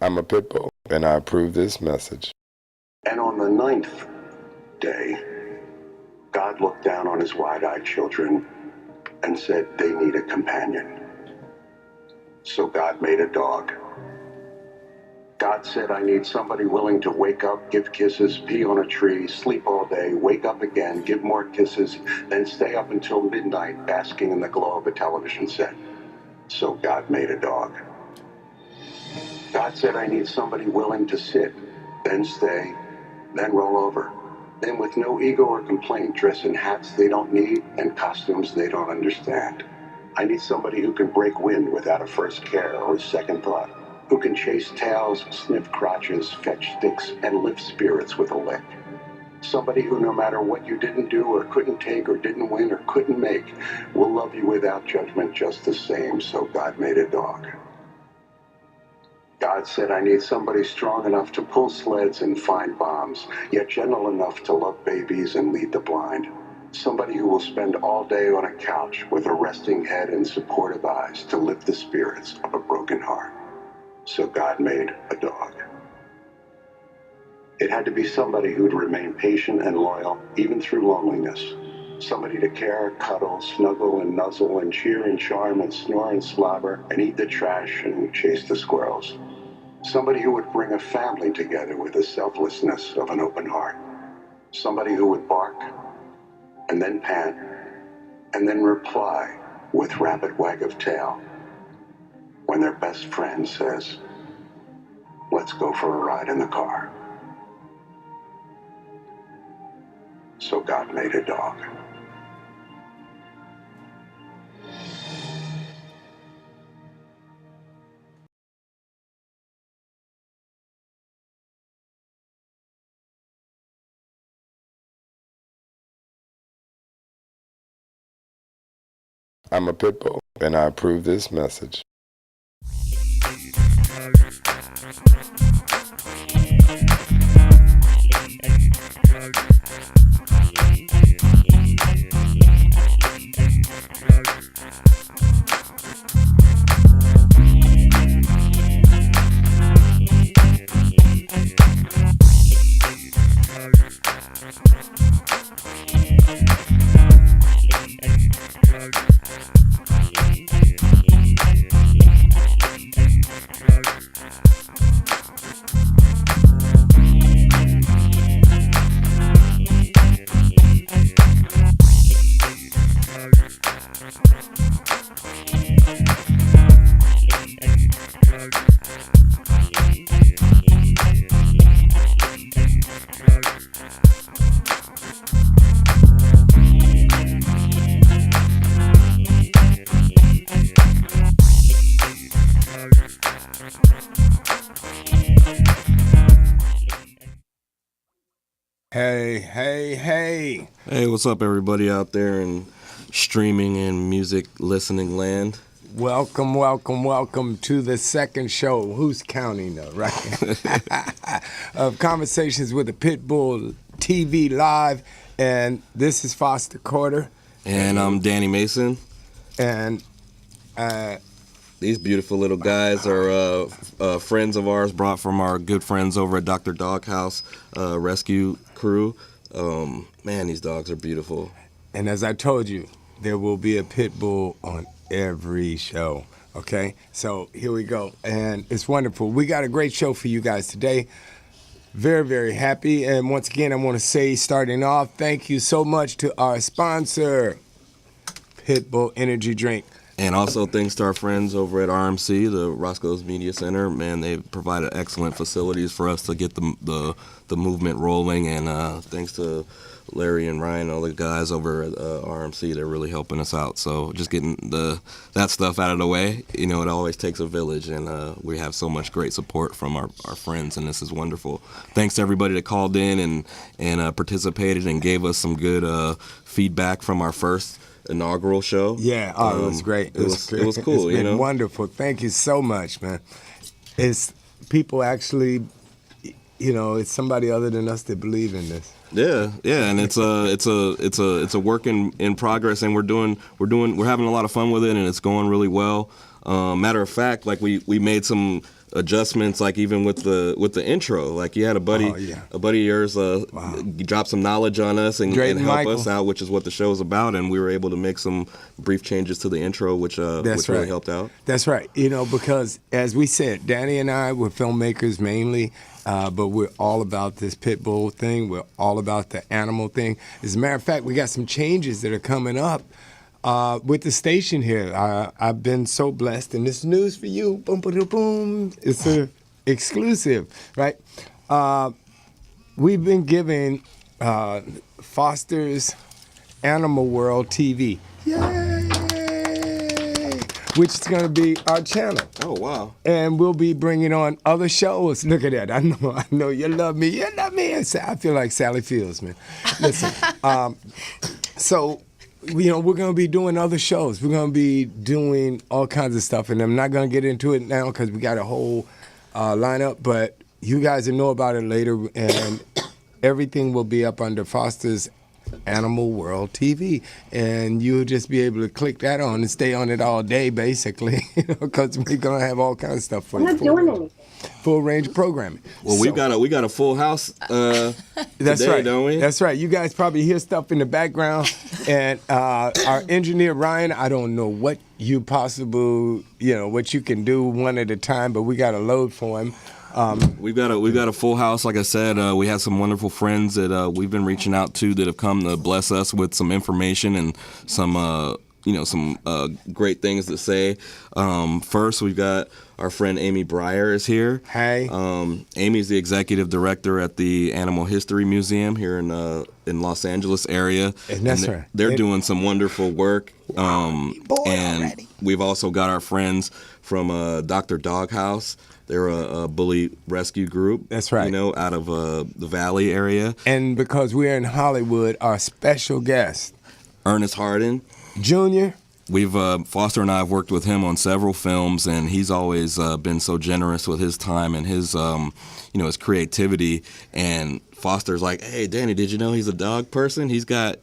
I'm a Pitbull, and I approve this message. And on the 9th day, God looked down on his wide-eyed children and said they need a companion. So God made a dog. God said, I need somebody willing to wake up, give kisses, pee on a tree, sleep all day, wake up again, give more kisses, then stay up until midnight basking in the glow of a television set. So God made a dog. God said, I need somebody willing to sit, then stay, then roll over. Then with no ego or complaint, dress in hats they don't need and costumes they don't understand. I need somebody who can break wind without a first care or a second thought, who can chase tails, sniff crotches, fetch sticks, and lift spirits with a lick. Somebody who, no matter what you didn't do or couldn't take or didn't win or couldn't make, will love you without judgment just the same. So God made a dog. God said, I need somebody strong enough to pull sleds and find bombs, yet gentle enough to love babies and lead the blind. Somebody who will spend all day on a couch with a resting head and supportive eyes to lift the spirits of a broken heart. So God made a dog. It had to be somebody who'd remain patient and loyal, even through loneliness. Somebody to care, cuddle, snuggle, and nuzzle, and cheer and charm, and snore and slobber, and eat the trash and chase the squirrels. Somebody who would bring a family together with the selflessness of an open heart. Somebody who would bark, and then pant, and then reply with rapid wag of tail when their best friend says, let's go for a ride in the car. So God made a dog. I'm a Pitbull, and I approve this message. Hey. Hey, what's up, everybody out there in streaming and music listening land? Welcome to the second show. Who's counting though, right? Of Conversations with the Pitbull TV Live. And this is Foster Carter. And I'm Danny Mason. And these beautiful little guys are friends of ours, brought from our good friends over at Dr. Doghouse Rescue Crew. Man, these dogs are beautiful. And as I told you, there will be a pit bull on every show, okay? So here we go, and it's wonderful. We got a great show for you guys today. Very, very happy. And once again, I want to say, starting off, thank you so much to our sponsor, Pitbull Energy Drink. And also thanks to our friends over at RMC, the Roscoe's Media Center. Man, they've provided excellent facilities for us to get the movement rolling. And thanks to Larry and Ryan, all the guys over at RMC, they're really helping us out. So just getting that stuff out of the way, you know, it always takes a village. And we have so much great support from our friends, and this is wonderful. Thanks to everybody that called in and participated and gave us some good feedback from our first inaugural show. Yeah, it was great. It was cool. It's been you know? wonderful. Thank you so much, man. It's people actually, you know, it's somebody other than us that believe in this. Yeah, and it's a work in progress, and we're having a lot of fun with it, and it's going really well. Matter of fact, like we made some adjustments, like even with the intro. Like you had a buddy of yours drop some knowledge on us and help us out, which is what the show is about. And we were able to make some brief changes to the intro, which really helped out. That's right. Because as we said, Danny and I were filmmakers mainly. But we're all about this Pitbull thing. We're all about the animal thing. As a matter of fact, we got some changes that are coming up with the station here. I've been so blessed, and this news for you. Boom, boom, boom. It's an exclusive, right? We've been giving Foster's Animal World TV. Yay! Which is going to be our channel. Oh, wow. And we'll be bringing on other shows. Look at that. I know you love me. You love me. I feel like Sally Fields, man. Listen, so, we're going to be doing other shows. We're going to be doing all kinds of stuff. And I'm not going to get into it now because we got a whole lineup. But you guys will know about it later. And everything will be up under Foster's Animal World TV, and you'll just be able to click that on and stay on it all day, basically, because we're gonna have all kinds of stuff for you. I'm not doing anything. Full range of programming. Well, we got a full house. That's today, right, don't we? That's right. You guys probably hear stuff in the background, and our engineer Ryan. I don't know what you what you can do one at a time, but we got a load for him. We've got a full house. Like I said, we have some wonderful friends that we've been reaching out to that have come to bless us with some information and some great things to say. First, we've got our friend Amy Breyer is here. Hey. Amy's the executive director at the Animal History Museum here in Los Angeles area. And that's right. They're doing some wonderful work. And we've also got our friends from Dr. Doghouse. They're a bully rescue group. That's right. Out of the Valley area. And because we're in Hollywood, our special guest, Ernest Hardin. Junior. We've Foster and I have worked with him on several films, and he's always been so generous with his time and his his creativity. And Foster's like, hey, Danny, did you know he's a dog person? He's got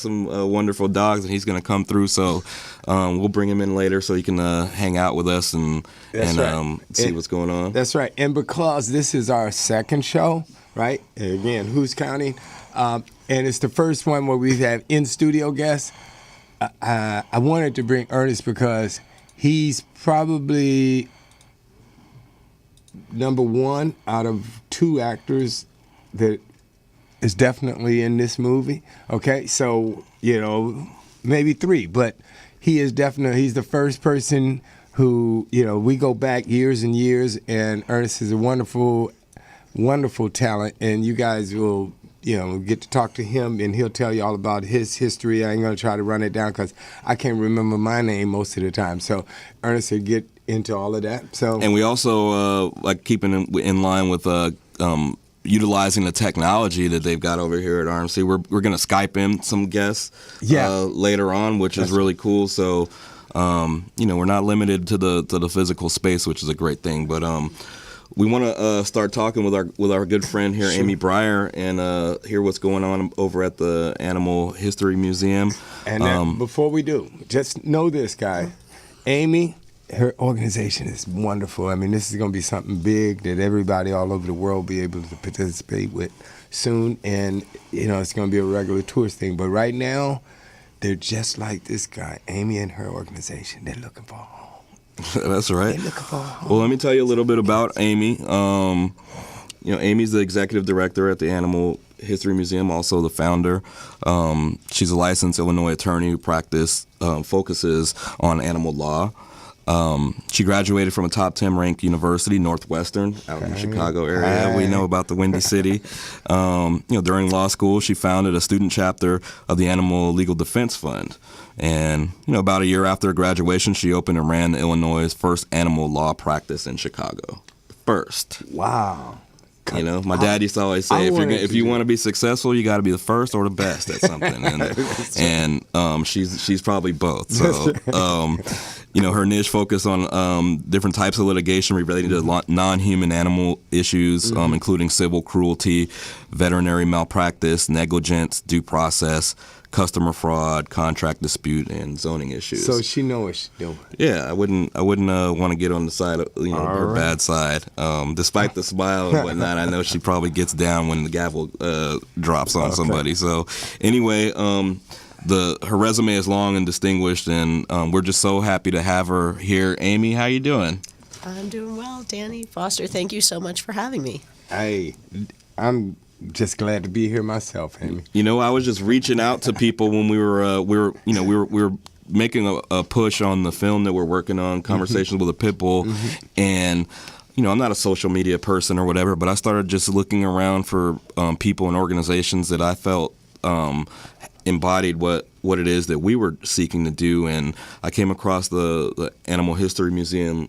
some wonderful dogs, and he's going to come through. So we'll bring him in later so he can hang out with us and see what's going on. That's right. And because this is our second show, right? Again, who's counting? And it's the first one where we have in-studio guests. I wanted to bring Ernest because he's probably number one out of two actors that is definitely in this movie. Okay, so maybe three, but he's the first person who we go back years and years, and Ernest is a wonderful, wonderful talent, and you guys will get to talk to him, and he'll tell you all about his history. I ain't going to try to run it down because I can't remember my name most of the time. So Ernest will get into all of that. So, and we also like keeping in line with utilizing the technology that they've got over here at RMC. We're going to Skype in some guests later on, which is really cool. So we're not limited to the physical space, which is a great thing. But we want to start talking with our good friend here, Amy Breyer, and hear what's going on over at the Animal History Museum. And before we do, just know this, guy. Amy, her organization is wonderful. I mean, this is going to be something big that everybody all over the world will be able to participate with soon. And, it's going to be a regular tourist thing. But right now, they're just like this guy, Amy and her organization. They're looking for a home. That's right. Well, let me tell you a little bit about Amy. Amy's the executive director at the Animal History Museum, also the founder. She's a licensed Illinois attorney who focuses on animal law. She graduated from a top 10 ranked university, Northwestern, out in the Chicago area. We know about the Windy City. During law school, she founded a student chapter of the Animal Legal Defense Fund. And, about a year after graduation, she opened and ran Illinois' first animal law practice in Chicago. First. Wow. My dad used to always say, if you want to be successful, you got to be the first or the best at something. And she's probably both. So, her niche focus on different types of litigation relating to non-human animal issues, including civil cruelty, veterinary malpractice, negligence, due process, customer fraud, contract dispute, and zoning issues. So she know what she's doing. Yeah, I wouldn't want to get on the side of her right. bad side. Despite the smile and whatnot, I know she probably gets down when the gavel drops on somebody. So anyway, her resume is long and distinguished, and we're just so happy to have her here. Amy, how you doing? I'm doing well, Danny. Foster, thank you so much for having me. Hey, I'm just glad to be here myself, Amy. You know, I was just reaching out to people when we were making a push on the film that we're working on, Conversations with a Pitbull, and I'm not a social media person or whatever, but I started just looking around for people and organizations that I felt embodied what it is that we were seeking to do, and I came across the Animal History Museum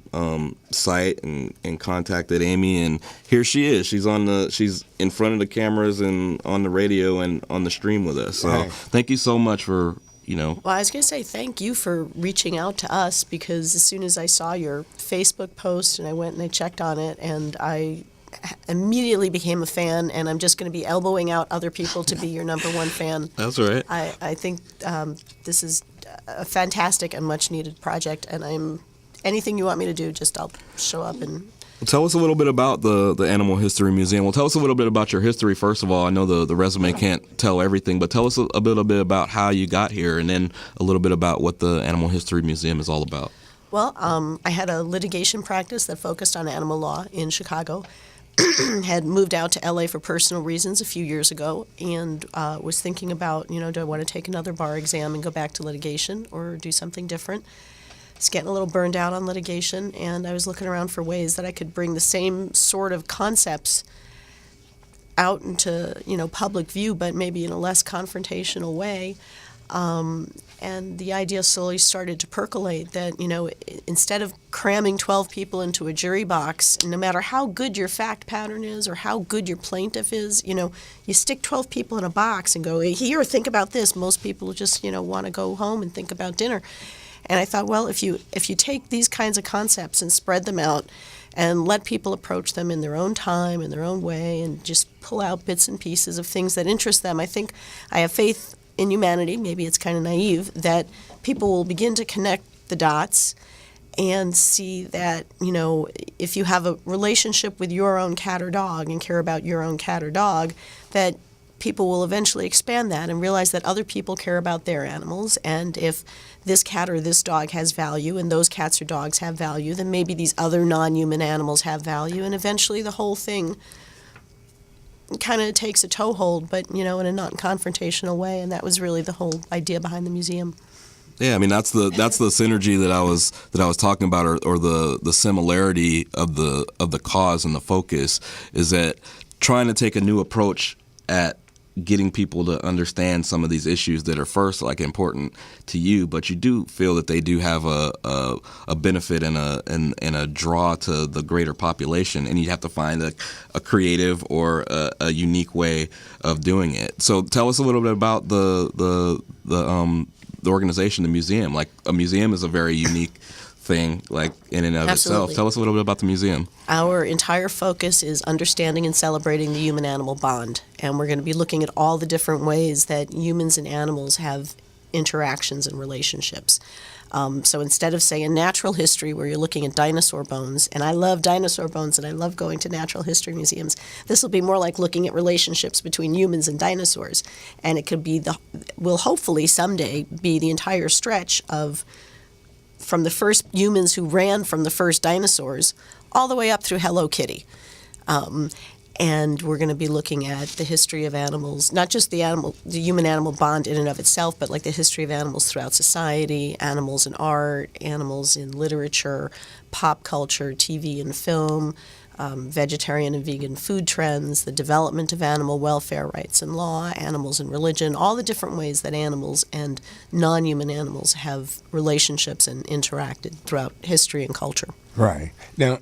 site and contacted Amy, and here she is. She's in front of the cameras and on the radio and on the stream with us. So Right. Thank you so much for Well, I was going to say thank you for reaching out to us, because as soon as I saw your Facebook post and I went and I checked on it, and I immediately became a fan, and I'm just going to be elbowing out other people to be your number one fan. That's right. I think this is a fantastic and much needed project, and anything you want me to do, just I'll show up and. Tell us a little bit about the Animal History Museum. Well, tell us a little bit about your history, first of all. I know the resume can't tell everything, but tell us a little bit about how you got here, and then a little bit about what the Animal History Museum is all about. Well, I had a litigation practice that focused on animal law in Chicago. Had moved out to LA for personal reasons a few years ago, and was thinking about, do I want to take another bar exam and go back to litigation or do something different? It's getting a little burned out on litigation, and I was looking around for ways that I could bring the same sort of concepts out into, public view, but maybe in a less confrontational way. And the idea slowly started to percolate that, instead of cramming 12 people into a jury box, no matter how good your fact pattern is or how good your plaintiff is, you stick 12 people in a box and go, here, think about this. Most people just, want to go home and think about dinner. And I thought, well, if you take these kinds of concepts and spread them out and let people approach them in their own time, in their own way, and just pull out bits and pieces of things that interest them, I think I have faith in humanity, maybe it's kind of naive, that people will begin to connect the dots and see that, if you have a relationship with your own cat or dog and care about your own cat or dog, that people will eventually expand that and realize that other people care about their animals, and if this cat or this dog has value and those cats or dogs have value, then maybe these other non-human animals have value, and eventually the whole thing kind of takes a toehold, but in a non-confrontational way, and that was really the whole idea behind the museum. Yeah, I mean that's the synergy that I was talking about, or the similarity of the cause and the focus is that trying to take a new approach at getting people to understand some of these issues that are first important to you, but you do feel that they do have a benefit and a draw to the greater population, and you have to find a creative or a unique way of doing it. So tell us a little bit about the organization, the museum. Like, a museum is a very unique thing, in and of Absolutely. itself. Tell us a little bit about the museum. Our entire focus is understanding and celebrating the human-animal bond, and we're going to be looking at all the different ways that humans and animals have interactions and relationships. So instead of, say, a natural history where you're looking at dinosaur bones, and I love dinosaur bones and I love going to natural history museums, this will be more like looking at relationships between humans and dinosaurs, and it could be will hopefully someday be the entire stretch of from the first humans who ran from the first dinosaurs all the way up through Hello Kitty. And we're going to be looking at the history of animals, not just the human-animal bond in and of itself, but the history of animals throughout society, animals in art, animals in literature, pop culture, TV and film, vegetarian and vegan food trends, the development of animal welfare rights and law, animals in religion, all the different ways that animals and non-human animals have relationships and interacted throughout history and culture. Right. Now,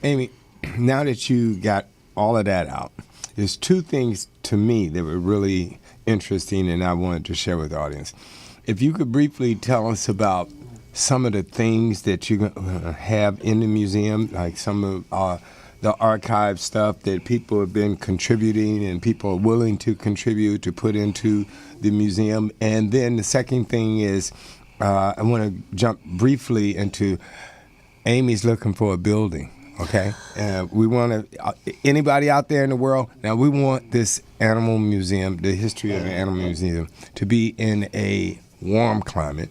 Amy, now that you got all of that out, there's two things to me that were really interesting and I wanted to share with the audience. If you could briefly tell us about some of the things that you're going to have in the museum, like some of the archive stuff that people have been contributing and people are willing to contribute to put into the museum. And then the second thing is, I want to jump briefly into Amy's looking for a building. Okay, we want to. Anybody out there in the world now? We want this animal museum, the history of the animal museum, to be in a warm climate.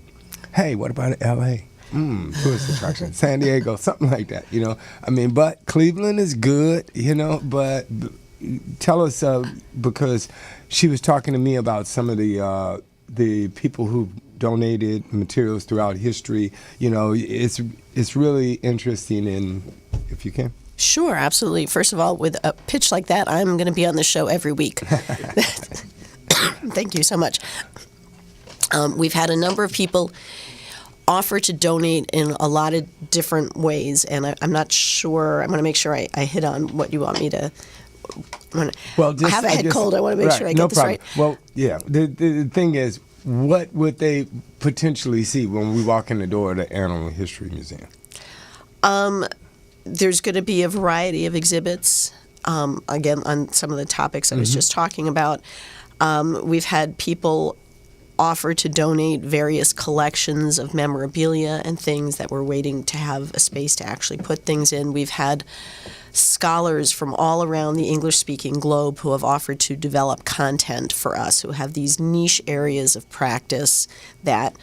Hey, what about L.A.? Tourist attraction, San Diego, something like that. You know, I mean, but Cleveland is good. You know, but tell us because she was talking to me about some of the people who donated materials throughout history. You know, it's really interesting, and if you can. Sure, absolutely. First of all, with a pitch like that, I'm going to be on the show every week. Thank you so much. We've had a number of people offer to donate in a lot of different ways, and I'm not sure. I want to make sure I hit on what you want me to. Well, I have a head cold. I want to make sure I get this right. Well, yeah. The thing is, what would they potentially see when we walk in the door of the Animal History Museum? There's going to be a variety of exhibits, again, on some of the topics I was just talking about. We've had people offer to donate various collections of memorabilia and things that we're waiting to have a space to actually put things in. We've had scholars from all around the English-speaking globe who have offered to develop content for us, who have these niche areas of practice that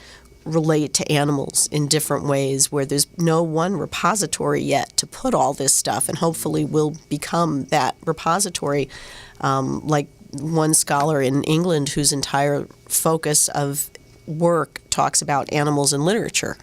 relate to animals in different ways, where there's no one repository yet to put all this stuff, and hopefully will become that repository, like one scholar in England whose entire focus of work talks about animals in literature.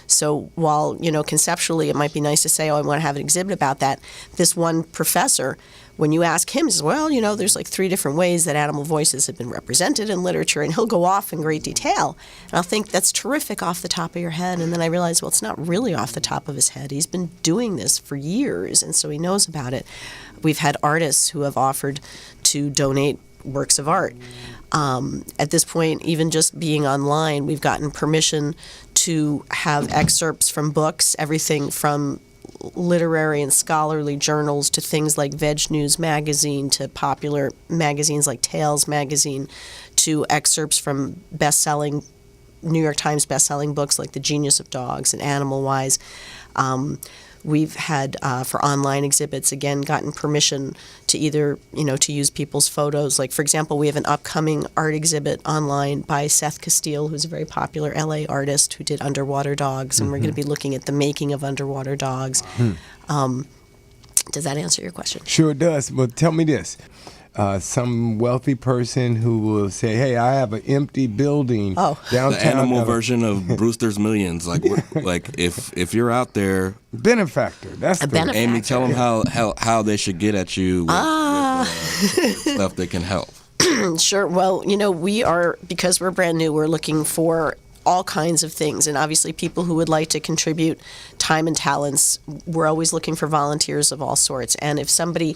So while, you know, conceptually it might be nice to say, oh, I want to have an exhibit about that, this one professor, when you ask him, he says, well, you know, there's like 3 different ways that animal voices have been represented in literature, and he'll go off in great detail. And I'll think, that's terrific off the top of your head. And then I realize, well, it's not really off the top of his head. He's been doing this for years, and so he knows about it. We've had artists who have offered to donate works of art. At this point, even just being online, we've gotten permission to have excerpts from books, everything from literary and scholarly journals to things like Veg News magazine, to popular magazines like Tales magazine, to excerpts from best-selling New York Times best-selling books like The Genius of Dogs and Animal Wise. We've had, for online exhibits, again, gotten permission to either, you know, to use people's photos. Like, for example, we have an upcoming art exhibit online by Seth Castile, who's a very popular LA artist who did underwater dogs, and we're going to be looking at the making of underwater dogs. Does that answer your question? Sure it does. Well, tell me this. Some wealthy person who will say, hey, I have an empty building downtown. The animal version of Brewster's Millions. Like, if you're out there. Benefactor. That's a benefactor. Amy, tell them how they should get at you with stuff that can help. Sure. Well, you know, we are, because we're brand new, we're looking for all kinds of things, and obviously people who would like to contribute time and talents. We're always looking for volunteers of all sorts, and if somebody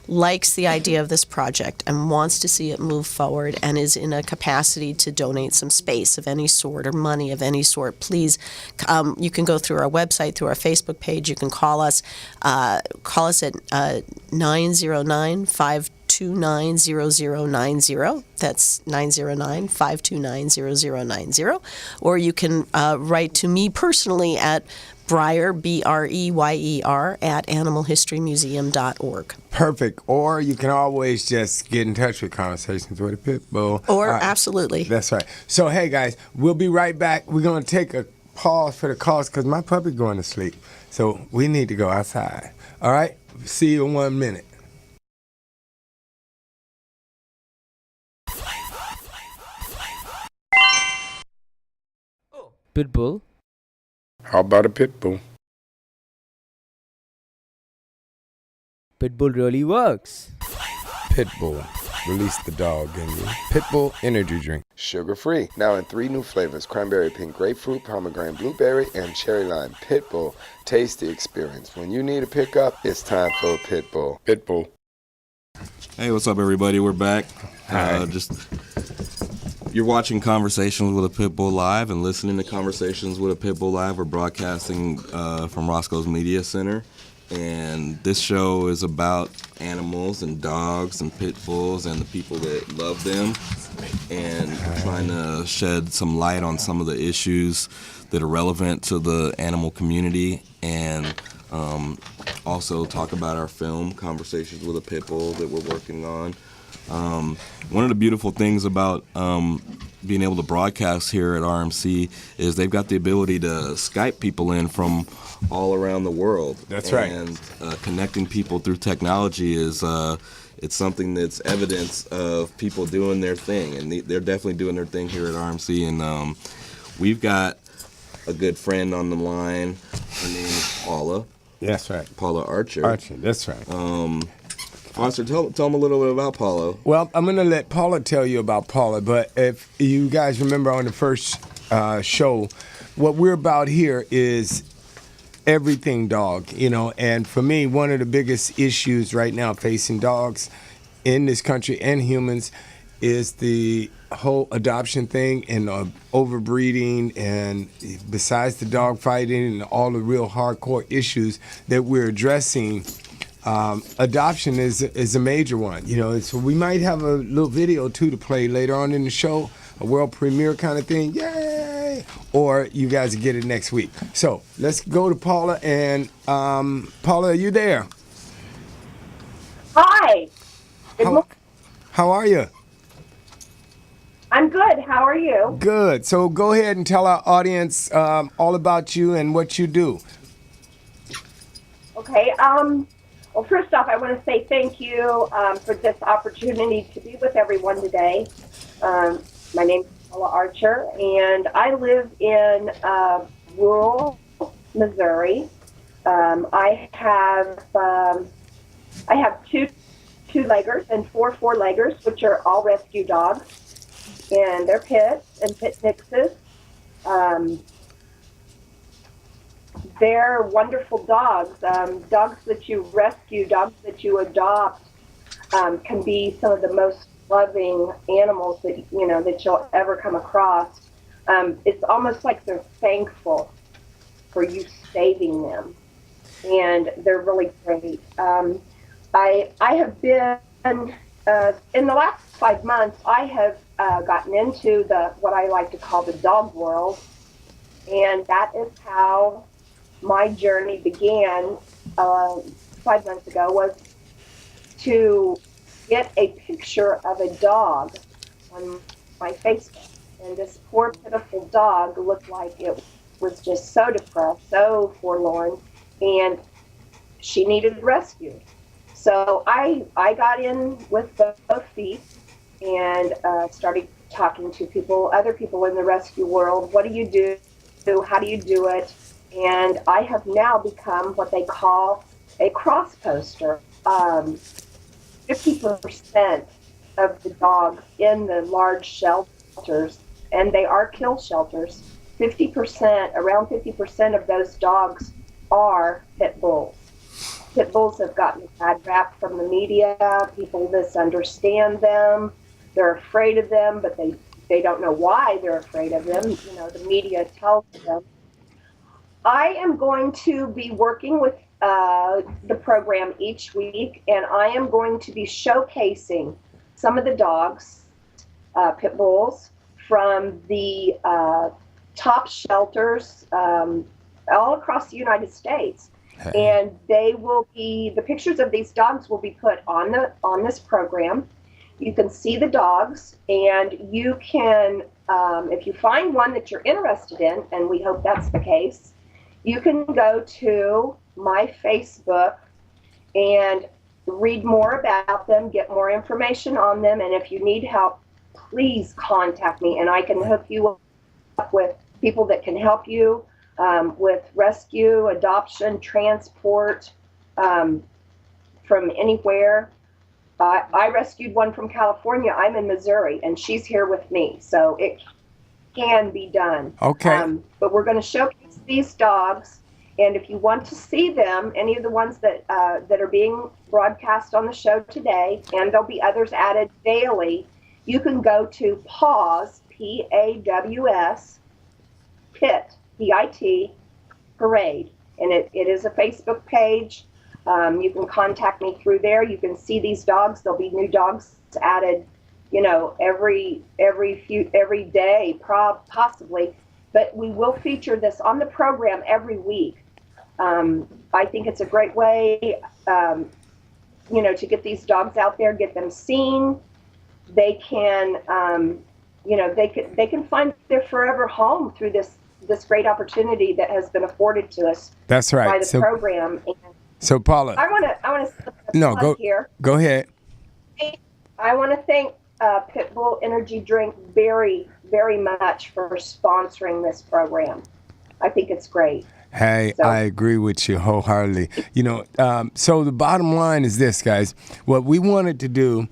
likes the idea of this project and wants to see it move forward and is in a capacity to donate some space of any sort or money of any sort, please, you can go through our website, through our Facebook page. You can call us. Call us at 909-529-0090. That's 909-529-0090. Or you can write to me personally at Breyer, B-R-E-Y-E-R, at animalhistorymuseum.org. Perfect. Or you can always just get in touch with Conversations with a Pitbull. Or absolutely. That's right. So, hey, guys, we'll be right back. We're going to take a pause for the calls because my puppy's going to sleep. So we need to go outside. All right? See you in 1 minute. Pitbull. How about a pit bull? Pitbull really works. Pitbull. Release the dog in you. Pitbull energy drink. Sugar-free. Now in 3 new flavors. Cranberry pink grapefruit, pomegranate blueberry, and cherry lime. Pitbull. Taste the experience. When you need a pickup, it's time for a Pitbull. Pitbull. Hey, what's up, everybody? We're back. Hi. You're watching Conversations with a Pitbull Live and listening to Conversations with a Pitbull Live. We're broadcasting from Roscoe's Media Center. And this show is about animals and dogs and pit bulls and the people that love them, and trying to shed some light on some of the issues that are relevant to the animal community, and also talk about our film, Conversations with a Pit Bull, that we're working on. One of the beautiful things about being able to broadcast here at RMC is they've got the ability to Skype people in from all around the world. That's right. And connecting people through technology is it's something that's evidence of people doing their thing, and they're definitely doing their thing here at RMC. And we've got a good friend on the line. Her name is Paula. That's right. Paula Archer. Archer, that's right. Foster, tell them a little bit about Paula. Well, I'm going to let Paula tell you about Paula, but if you guys remember on the first show, what we're about here is everything dog, and for me, one of the biggest issues right now facing dogs in this country and humans is the whole adoption thing and overbreeding, and besides the dog fighting and all the real hardcore issues that we're addressing, adoption is a major one. So we might have a little video too to play later on in the show, a world premiere kind of thing. Yay! Or you guys get it next week. So let's go to Paula. And Paula, are you there? Hi. How are you? I'm good. How are you? Good. So go ahead and tell our audience all about you and what you do. Okay. Well, first off, I want to say thank you for this opportunity to be with everyone today. My name is Paula Archer, and I live in rural Missouri. I have two-leggers and four-leggers, which are all rescue dogs, and they're pits and pit mixes. They're wonderful dogs. Dogs that you rescue, dogs that you adopt, can be some of the most loving animals that you'll ever come across. It's almost like they're thankful for you saving them, and they're really great. I have been in the last 5 months. I have gotten into what I like to call the dog world, and that is how my journey began 5 months ago, was to get a picture of a dog on my Facebook. And this poor, pitiful dog looked like it was just so depressed, so forlorn, and she needed rescue. So I got in with both feet and started talking to other people in the rescue world. What do you do? How do you do it? And I have now become what they call a cross poster. 50% of the dogs in the large shelters, and they are kill shelters, around 50% of those dogs are pit bulls. Pit bulls have gotten a bad rap from the media. People misunderstand them. They're afraid of them, but they don't know why they're afraid of them. The media tells them. I am going to be working with the program each week, and I am going to be showcasing some of the dogs, pit bulls, from the top shelters all across the United States. And the pictures of these dogs will be put on this program. You can see the dogs, and you can, if you find one that you're interested in, and we hope that's the case, you can go to my Facebook and read more about them, get more information on them, and if you need help, please contact me, and I can hook you up with people that can help you with rescue, adoption, transport from anywhere. I rescued one from California. I'm in Missouri, and she's here with me, so it can be done. Okay. But we're going to showcase these dogs, and if you want to see them, any of the ones that are being broadcast on the show today, and there'll be others added daily, you can go to PAWS, P-A-W-S, PIT, P-I-T, Parade. And it is a Facebook page. You can contact me through there. You can see these dogs. There'll be new dogs added, every day, possibly. But we will feature this on the program every week. I think it's a great way, to get these dogs out there, get them seen. They can, they can find their forever home through this great opportunity that has been afforded to us. That's right. By the program. And so Paula, I want to go ahead. I want to thank Pitbull Energy Drink very, very much for sponsoring this program. I think it's great. Hey, I agree with you wholeheartedly. So the bottom line is this, guys. What we wanted to do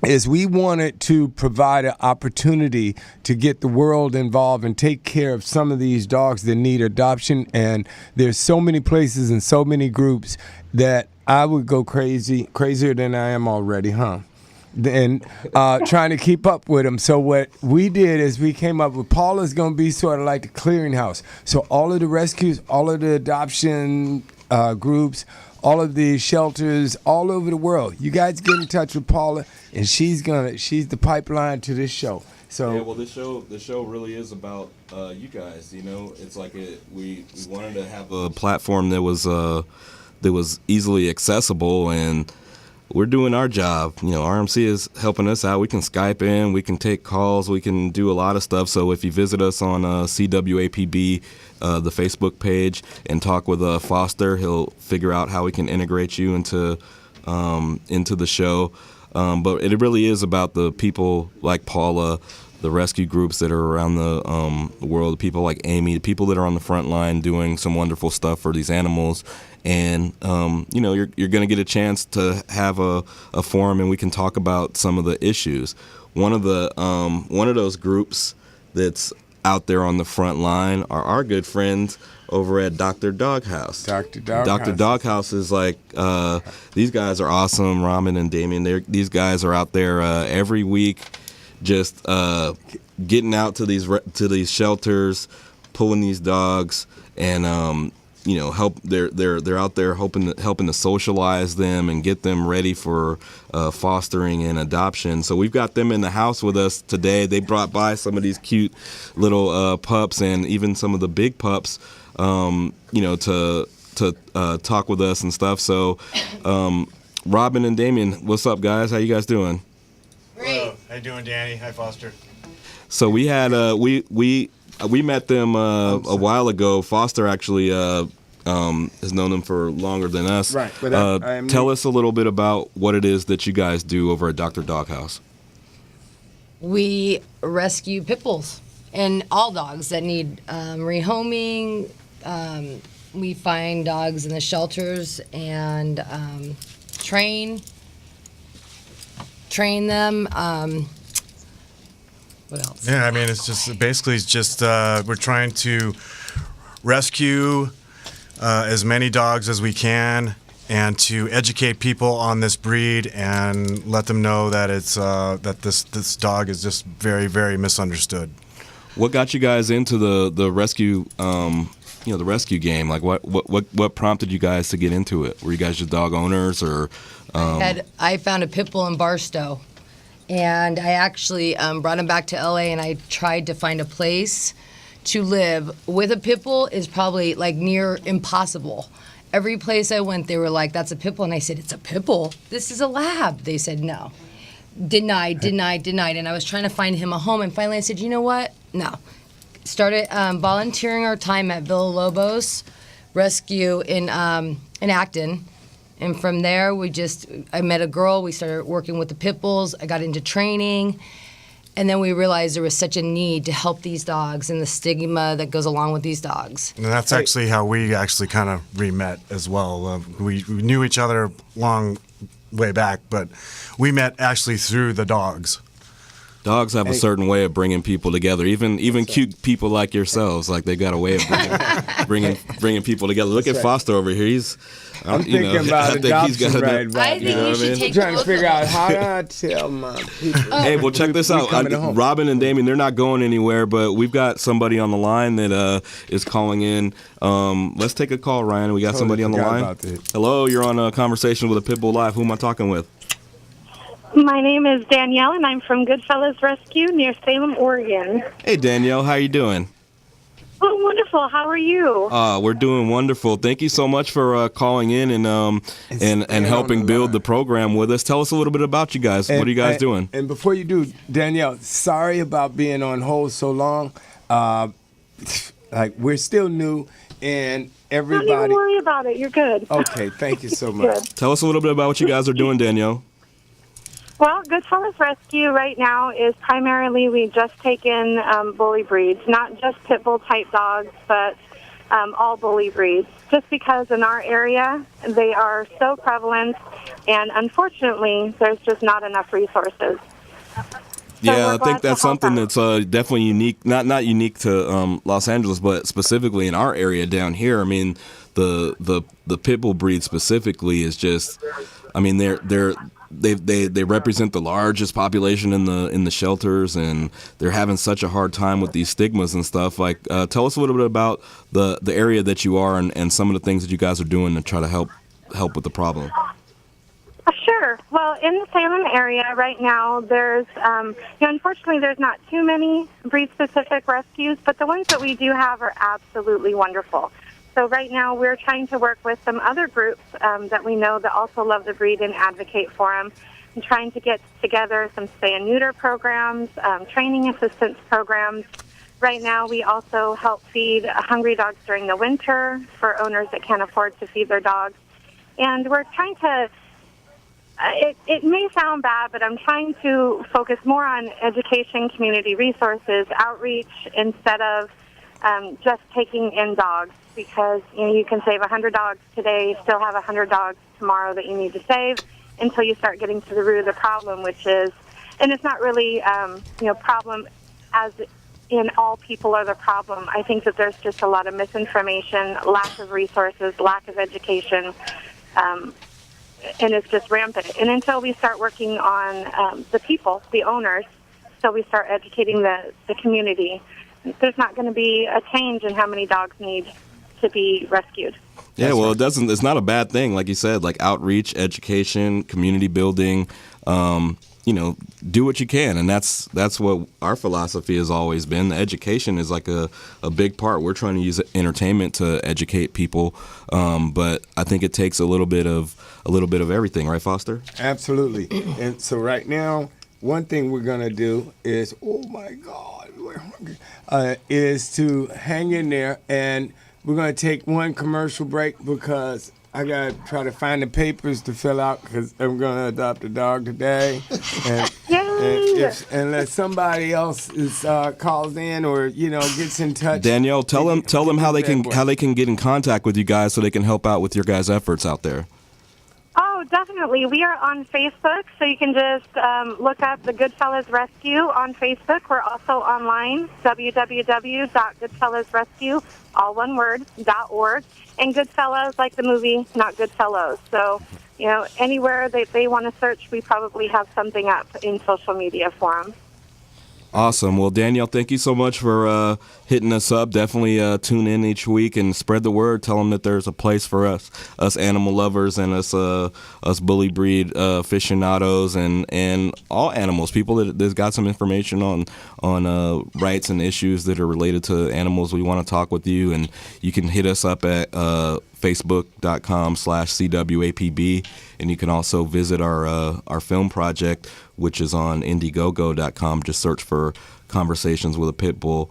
is we wanted to provide an opportunity to get the world involved and take care of some of these dogs that need adoption. And there's so many places and so many groups that I would go crazier than I am already, and trying to keep up with them. So what we did is we came up with Paula's going to be sort of like the clearinghouse. So all of the rescues, all of the adoption groups, all of the shelters all over the world, you guys get in touch with Paula, and she's the pipeline to this show. So yeah, well, the show really is about you guys. It's like we wanted to have a platform that was easily accessible, and we're doing our job. RMC is helping us out. We can Skype in, we can take calls, we can do a lot of stuff. So if you visit us on CWAPB, the Facebook page, and talk with Foster, he'll figure out how we can integrate you into the show. But it really is about the people like Paula, the rescue groups that are around the world, people like Amy, the people that are on the front line doing some wonderful stuff for these animals. And you're going to get a chance to have a forum, and we can talk about some of the issues. One of those groups that's out there on the front line are our good friends over at Dr. Doghouse. Dr. Doghouse. Dr. Doghouse is like, these guys are awesome. Ramen and Damien, these guys are out there every week, just getting out to these shelters, pulling these dogs, and help. They're out there helping to socialize them and get them ready for fostering and adoption. So we've got them in the house with us today. They brought by some of these cute little pups and even some of the big pups, to talk with us and stuff. So, Robin and Damien, what's up, guys? How you guys doing? Great. How you doing, Danny? Hi, Foster. So we had we met them a while ago. Foster actually has known them for longer than us. Right. But tell us a little bit about what it is that you guys do over at Dr. Doghouse. We rescue pit bulls and all dogs that need rehoming. We find dogs in the shelters and train them. What else? Yeah, I mean, it's just we're trying to rescue as many dogs as we can, and to educate people on this breed and let them know that it's that this dog is just very, very misunderstood. What got you guys into the rescue? The rescue game. Like what prompted you guys to get into it? Were you guys just dog owners, or? I found a pit bull in Barstow. And I actually brought him back to LA, and I tried to find a place to live with a pit bull is probably like near impossible. Every place I went, they were like, "That's a pit bull," and I said, "It's a pit bull. This is a lab." They said, "No." Denied. And I was trying to find him a home, and finally I said, "You know what? No." Started volunteering our time at Villa Lobos Rescue in Acton. And from there, I met a girl. We started working with the pit bulls. I got into training. And then we realized there was such a need to help these dogs and the stigma that goes along with these dogs. And that's actually how we actually kind of re-met as well. We knew each other long way back, but we met actually through the dogs. Dogs have a certain way of bringing people together. Even cute people like yourselves, like they got a way of bringing bringing people together. Look at Foster over here. He's I'm thinking about adoption right now. I think you should take Trying to both figure of out how do I tell my people. Hey, well, check this out. Robin and Damien, they're not going anywhere, but we've got somebody on the line that is calling in. Let's take a call, Ryan. We got somebody on the line. Hello, you're on a conversation with a Pitbull Live. Who am I talking with? My name is Danielle, and I'm from Goodfellas Rescue near Salem, Oregon. Hey, Danielle, how you doing? Oh, wonderful. How are you? We're doing wonderful. Thank you so much for calling in and helping build the program with us. Tell us a little bit about you guys. What are you guys doing? And before you do, Danielle, sorry about being on hold so long. We're still new, and everybody. Don't even worry about it. You're good. Okay, thank you so much. Good. Tell us a little bit about what you guys are doing, Danielle. Well, Goodfellas Rescue right now is primarily we just take in bully breeds, not just pit bull type dogs, but all bully breeds. Just because in our area they are so prevalent, and unfortunately, there's just not enough resources. Yeah, I think that's something that's definitely unique. Not unique to Los Angeles, but specifically in our area down here. I mean, the pit bull breed specifically is just. I mean, they represent the largest population in the shelters, and they're having such a hard time with these stigmas and stuff. Like, tell us a little bit about the area that you are and some of the things that you guys are doing to try to help with the problem. Sure. Well, in the Salem area right now, there's, unfortunately, there's not too many breed-specific rescues, but the ones that we do have are absolutely wonderful. So right now we're trying to work with some other groups that we know that also love the breed and advocate for them, and trying to get together some spay and neuter programs, training assistance programs. Right now we also help feed hungry dogs during the winter for owners that can't afford to feed their dogs. And we're trying to, it may sound bad, but I'm trying to focus more on education, community resources, outreach, instead of just taking in dogs. Because you can save 100 dogs today, still have 100 dogs tomorrow that you need to save, until you start getting to the root of the problem, which is, and it's not really, problem as in all people are the problem. I think that there's just a lot of misinformation, lack of resources, lack of education, and it's just rampant. And until we start working on the people, the owners, so we start educating the community, there's not going to be a change in how many dogs need to be rescued. Yeah, well, it's not a bad thing, like you said, like outreach, education, community building, do what you can. And that's what our philosophy has always been. The education is like a big part. We're trying to use entertainment to educate people. But I think it takes a little bit of everything, right, Foster? Absolutely. And so right now, one thing we're going to do is, oh my God, we're hungry, is to hang in there, and we're going to take one commercial break because I got to try to find the papers to fill out because I'm going to adopt a dog today. And unless somebody else calls in or, gets in touch. Danielle, tell them how they can get in contact with you guys so they can help out with your guys' efforts out there. Oh, definitely. We are on Facebook, so you can just look up the Goodfellas Rescue on Facebook. We're also online, www.goodfellasrescue, all one word, .org. And Goodfellas, like the movie, not Goodfellows. So, anywhere they want to search, we probably have something up in social media for them. Awesome. Well, Danielle, thank you so much for hitting us up. Definitely tune in each week and spread the word. Tell them that there's a place for us animal lovers and us bully breed aficionados and all animals, people that's got some information on rights and issues that are related to animals. We want to talk with you, and you can hit us up at facebook.com/CWAPB, and you can also visit our film project, which is on Indiegogo.com. Just search for Conversations with a Pitbull.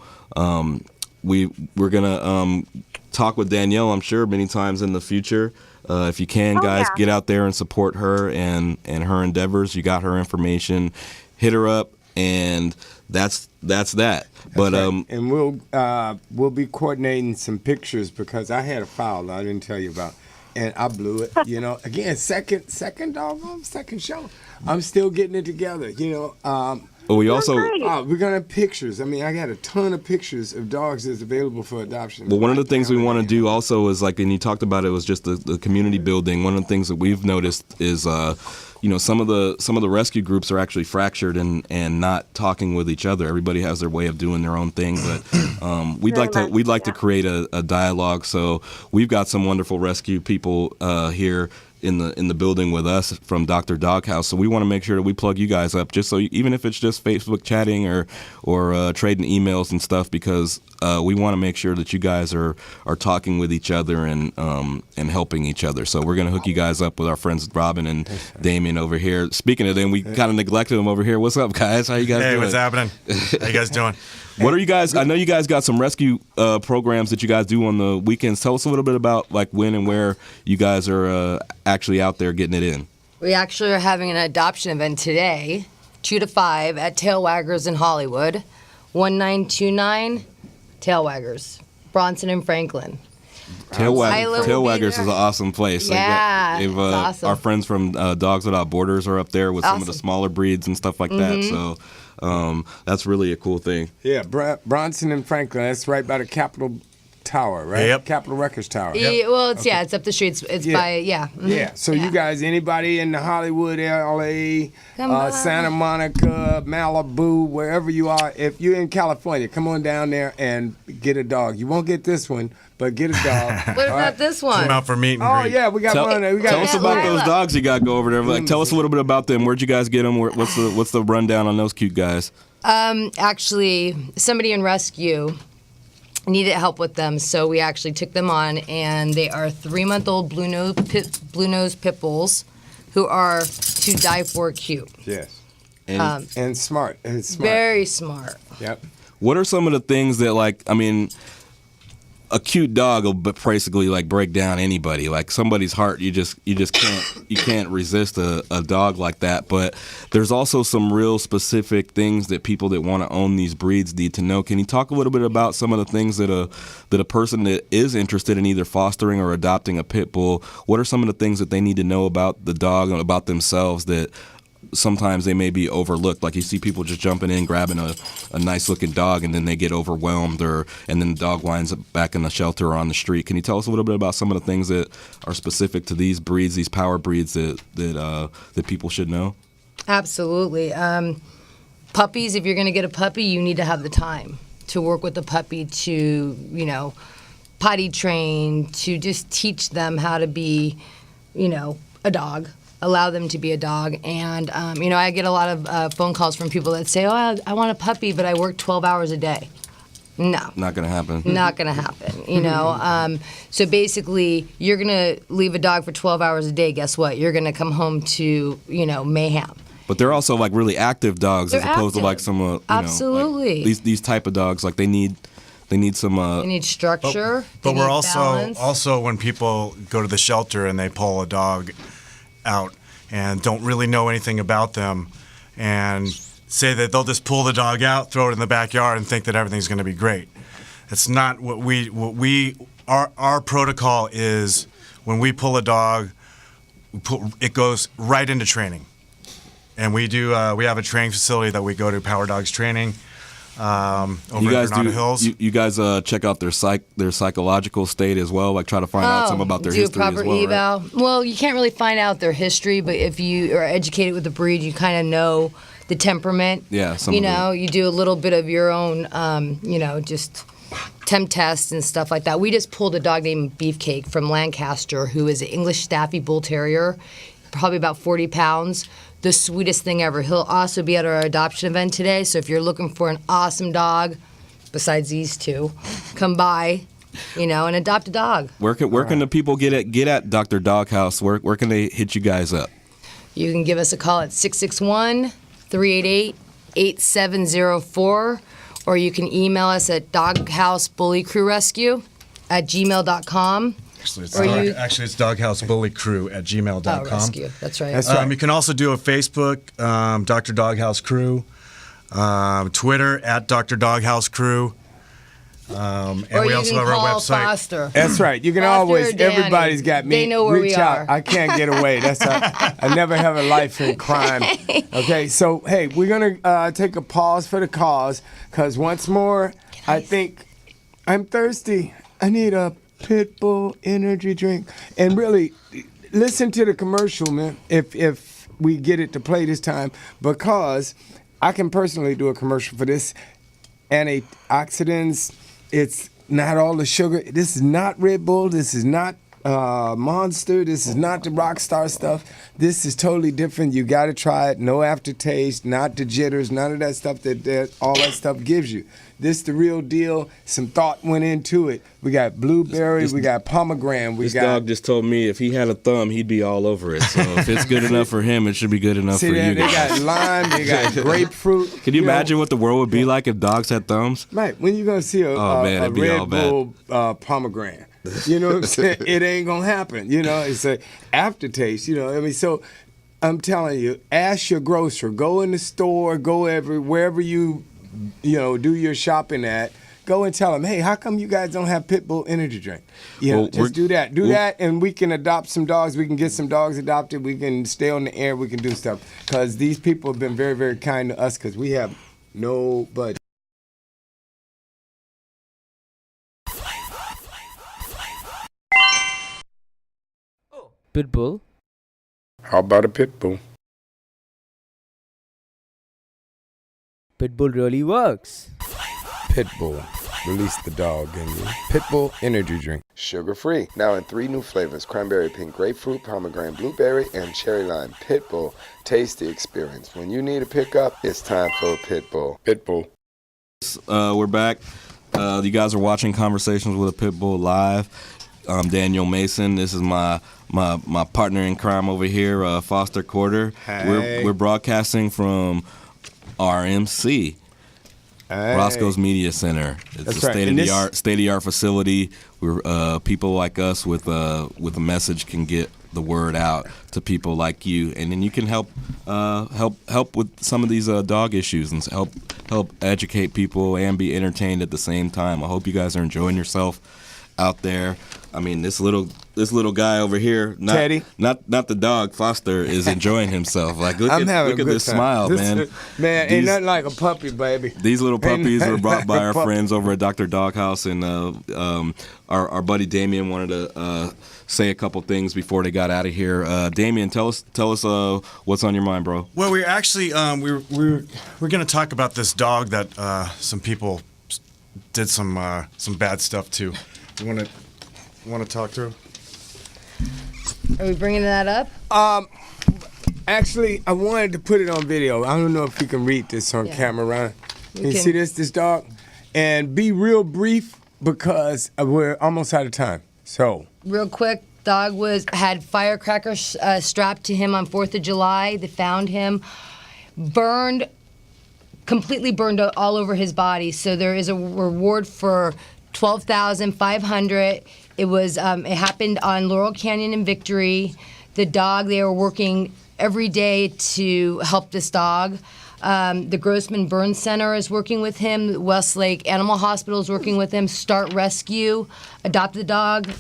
We're gonna talk with Danielle, I'm sure, many times in the future. If you can, guys, get out there and support her and her endeavors. You got her information. Hit her up, and that's that. But right. And we'll be coordinating some pictures because I had a file I didn't tell you about, and I blew it. Again, second show. I'm still getting it together. Oh, we also. Great. We're gonna have pictures. I mean, I got a ton of pictures of dogs that's available for adoption. Well, one of the things we want to do also is like, and you talked about it, was just the community building. One of the things that we've noticed is, some of the rescue groups are actually fractured and not talking with each other. Everybody has their way of doing their own thing, but we'd like to create a dialogue. So we've got some wonderful rescue people here in the building with us from Dr. Doghouse. So we want to make sure that we plug you guys up, just so even if it's just Facebook chatting or trading emails and stuff, because we want to make sure that you guys are talking with each other and helping each other. So we're gonna hook you guys up with our friends Robin and Damien over here. Speaking of them, we kind of neglected them over here. What's up, guys? How you guys doing? Hey, what's happening? How you guys doing? What are you guys? I know you guys got some rescue programs that you guys do on the weekends. Tell us a little bit about like when and where you guys are actually out there getting it in. We actually are having an adoption event today, 2 to 5 at Tail Waggers in Hollywood, 1929 Tail Waggers, Bronson and Franklin. Tail Waggers is an awesome place. Yeah, it's awesome. Our friends from Dogs Without Borders are up there with some of the smaller breeds and stuff like that. So that's really a cool thing. Yeah, Bronson and Franklin. That's right by the Capitol Tower, right? Yep. Capitol Records Tower. Yeah, well, it's it's up the street. It's by Yeah. So you guys, anybody in the Hollywood, LA, Santa Monica, Malibu, wherever you are, if you're in California, come on down there and get a dog. You won't get this one, but get a dog. What about this one? Come out for meet and greet. Oh yeah, we got one. Tell us about those dogs you got go over there. Like, tell us a little bit about them. Where'd you guys get them? What's the rundown on those cute guys? Actually, somebody in rescue needed help with them, so we actually took them on, and they are 3-month-old blue nose pit bulls who are to die for cute. Yes. And smart. And smart. Very smart. Yep. What are some of the things that, like, I mean, a cute dog will basically like break down anybody. Like somebody's heart, you just can't resist a dog like that. But there's also some real specific things that people that want to own these breeds need to know. Can you talk a little bit about some of the things that a person that is interested in either fostering or adopting a pit bull, what are some of the things that they need to know about the dog and about themselves that sometimes they may be overlooked? Like you see people just jumping in, grabbing a nice looking dog, and then they get overwhelmed, and then the dog winds up back in the shelter or on the street. Can you tell us a little bit about some of the things that are specific to these breeds, these power breeds that people should know? Absolutely. Puppies, if you're going to get a puppy, you need to have the time to work with the puppy to, potty train, to just teach them how to be, a dog. Allow them to be a dog. And, I get a lot of phone calls from people that say, oh, I want a puppy, but I work 12 hours a day. No. Not going to happen. Not going to happen, So basically, you're going to leave a dog for 12 hours a day. Guess what? You're going to come home to, mayhem. But they're also like really active dogs as opposed to like some, Absolutely. Like these type of dogs. Like they need some. They need structure. But we're balance. also when people go to the shelter and they pull a dog out and don't really know anything about them and say that they'll just pull the dog out, throw it in the backyard, and think that everything's going to be great. It's not our protocol is when we pull a dog, it goes right into training. And we have a training facility that we go to, Power Dogs Training, over in Granada Hills. You guys check out their psychological state as well, like try to find out some about their history as well, do a proper eval. Right? Well, you can't really find out their history, but if you are educated with the breed, you kind of know the temperament. Yeah, you do a little bit of your own, just temp tests and stuff like that. We just pulled a dog named Beefcake from Lancaster, who is an English Staffy Bull Terrier, probably about 40 pounds. The sweetest thing ever. He'll also be at our adoption event today, so if you're looking for an awesome dog, besides these two, come by, and adopt a dog. Where can the people get at Dr. Doghouse? Where can they hit you guys up? You can give us a call at 661-388-8704, or you can email us at doghousebullycrewrescue@gmail.com. Actually, it's doghousebullycrew@gmail.com. Oh, rescue. That's right. That's right. You can also do a Facebook, Dr. Doghouse Crew, Twitter @Dr. Doghouse Crew. And Or we you also can have our call website. Foster. That's right. You can Foster always. or Danny. Everybody's got me. They know where Reach we out. are. I can't get away. I never have a life in crime. Okay, so hey, we're gonna take a pause for the cause, cause once more, I think I'm thirsty. I need a Pitbull energy drink, and really, listen to the commercial, man. If we get it to play this time, because I can personally do a commercial for this. Antioxidants. It's not all the sugar. This is not Red Bull. This is not Monster. This is not the Rockstar stuff. This is totally different. You got to try it. No aftertaste, not the jitters, none of that stuff that all that stuff gives you. This the real deal. Some thought went into it. We got blueberry. We got pomegranate. This dog just told me if he had a thumb, he'd be all over it. So if it's good enough for him, it should be good enough for you They guys. got lime. They got grapefruit. Can you imagine what the world would be like if dogs had thumbs? Right. When you gonna see a it'd be all Red bad. Bull pomegranate? You know what I'm saying? It ain't gonna happen. You know, it's a aftertaste. You know, I mean, so I'm telling you, ask your grocer. Go in the store. Go wherever you do your shopping at. Go and tell them, hey, how come you guys don't have Pitbull energy drink? Just do that. Do that, and we can adopt some dogs. We can get some dogs adopted. We can stay on the air. We can do stuff. Because these people have been very, very kind to us because we have no budget. Pitbull. How about a Pitbull? Pitbull really works. Pitbull. Release the dog in you. Pitbull energy drink. Sugar-free. Now in 3 new flavors. Cranberry pink grapefruit, pomegranate blueberry, and cherry lime. Pitbull. Taste the experience. When you need a pickup, it's time for a Pitbull. Pitbull. We're back. You guys are watching Conversations with a Pitbull live. I'm Daniel Mason. This is my partner in crime over here, Foster Quarter. Hey. We're broadcasting from RMC. Hey. Roscoe's Media Center. It's That's a right. state of the art facility where people like us with a message can get the word out to people like you, and then you can help with some of these dog issues and help educate people and be entertained at the same time. I hope you guys are enjoying yourself out there. I mean, this little guy over here, Teddy, not the dog, Foster, is enjoying himself. Like look at this time. smile, man. Man, ain't nothing like a puppy, baby. These little puppies were brought by like a our puppy. friends over at Dr. Doghouse, and our buddy Damien wanted to say a couple things before they got out of here. Damien, tell us what's on your mind, bro. Well, we're actually we're going to talk about this dog that some people did some bad stuff to. You want to talk to him? Are we bringing that up? Actually, I wanted to put it on video. I don't know if you can read this on camera, Ryan. Can you see this dog? And be real brief because we're almost out of time. So Real quick, dog had firecrackers strapped to him on 4th of July. They found him completely burned all over his body. So there is a reward for $12,500. It happened on Laurel Canyon and Victory. The dog, they were working every day to help this dog. The Grossman Burn Center is working with him. Westlake Animal Hospital is working with him. Start Rescue adopted the dog.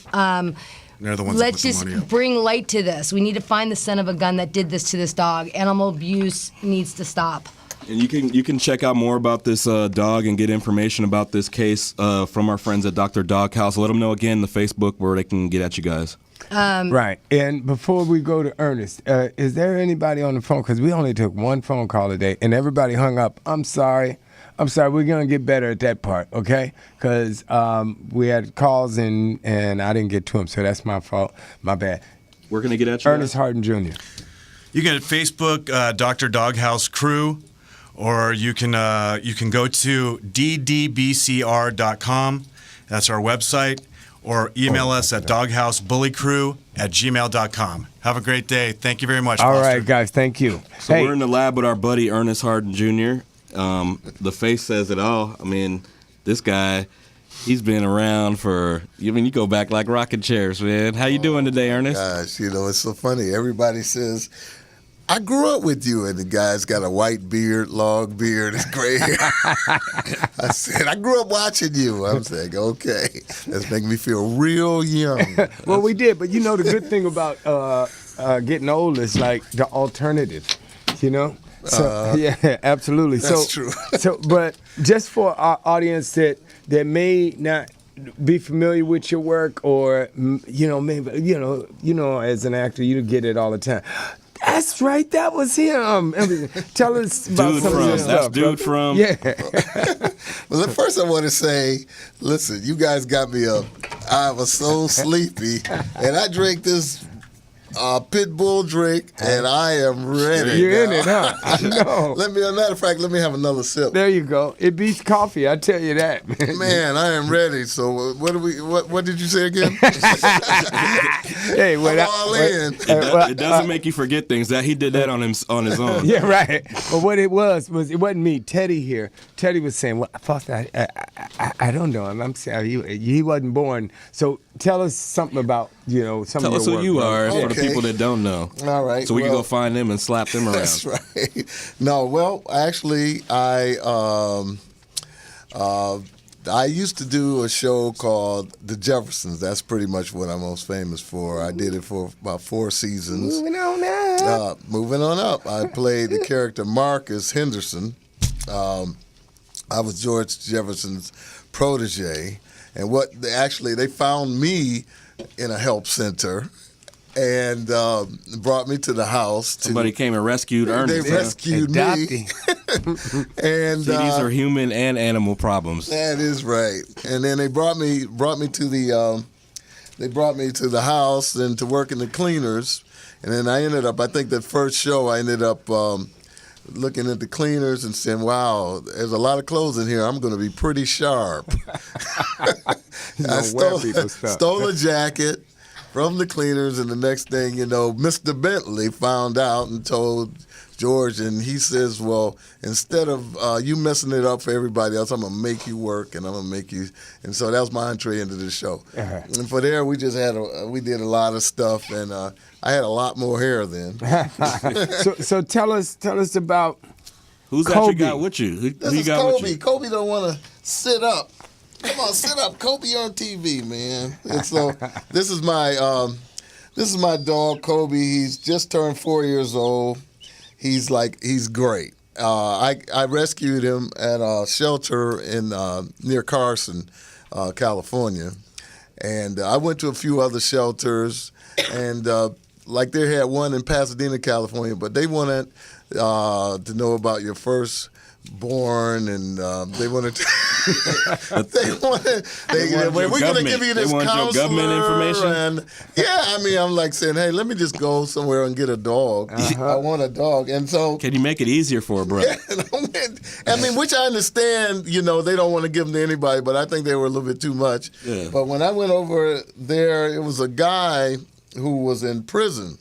They're the ones Let's that put just the money up. bring light to this. We need to find the son of a gun that did this to this dog. Animal abuse needs to stop. And you can check out more about this dog and get information about this case from our friends at Dr. Doghouse. Let them know again the Facebook where they can get at you guys. right. And before we go to Ernest, is there anybody on the phone? Because we only took one phone call today, and everybody hung up. I'm sorry. We're gonna get better at that part, okay? Because we had calls and I didn't get to them, so that's my fault. My bad. We're gonna get at you. Ernest Harden Jr. You can at Facebook, Dr. Doghouse Crew, or you can go to ddbcr.com. That's our website. Or email us at doghousebullycrew@gmail.com. Have a great day. Thank you very much, All Foster. right, guys. Thank you. So we're in the lab with our buddy Ernest Harden Jr. The face says it all. I mean, this guy, he's been around you go back like rocking chairs, man. How you doing today, Ernest? Gosh, it's so funny. Everybody says I grew up with you, and the guy's got a white beard, long beard, his gray hair. I said, I grew up watching you. I'm saying, okay, that's making me feel real young. Well, we did, but you know the good thing about getting old is like the alternative, you know. So yeah, absolutely. That's true. But just for our audience that may not be familiar with your work, or maybe as an actor you get it all the time. That's right, that was him. Tell us about Dude some from, of your that's stuff. Dude from. Yeah. Well, first I want to say, listen, you guys got me up. I was so sleepy, and I drank this Pitbull drink, and I am ready. You're in it, huh? I know. Matter of fact, let me have another sip. There you go. It beats coffee, I tell you that. Man, I am ready. So what did you say again? Hey, I'm all in. It doesn't make you forget things. That he did that on his own. Yeah, right. But what it was it wasn't me. Teddy here. Teddy was saying, "Well, Foster, I don't know him. I'm sorry, he wasn't born." So tell us something about some Tell of your us who work, you bro. are for the Okay. people that don't know. All right. So we can go find them and slap them around. That's right. No, well, actually, I used to do a show called The Jeffersons. That's pretty much what I'm most famous for. I did it for about 4 seasons. Moving on up. I played the character Marcus Henderson. I was George Jefferson's protege. And they found me in a help center and brought me to the house. Somebody came and rescued Ernest. They rescued me. And See, these are human and animal problems. that is right. And then they brought me to the house and to work in the cleaners. And then I think that first show I ended up looking at the cleaners and saying, wow, there's a lot of clothes in here. I'm going to be pretty sharp. I stole a jacket from the cleaners, and the next thing you know, Mr. Bentley found out and told George, and he says, well, instead of you messing it up for everybody else, I'm going to make you work, and I'm going to make you. And so that was my entree into the show. Uh-huh. And for there, we just we did a lot of stuff, and I had a lot more hair then. So tell us about Who's Kobe. that you got with you? Who This you is got with Kobe. you? Kobe don't want to sit up. Come on, sit up. Kobe on TV, man. And so this is my dog, Kobe. He's just turned 4 years old. He's great. I rescued him at a shelter in near Carson, California, and I went to a few other shelters, and they had one in Pasadena, California, but they wanted to know about your first born, and they wanted to. We're going to give you this counselor. Government information. And I'm like saying, hey, let me just go somewhere and get a dog. I want a dog, and so. Can you make it easier for a brother? Which I understand. They don't want to give them to anybody, but I think they were a little bit too much. Yeah. But when I went over there, it was a guy who was in prison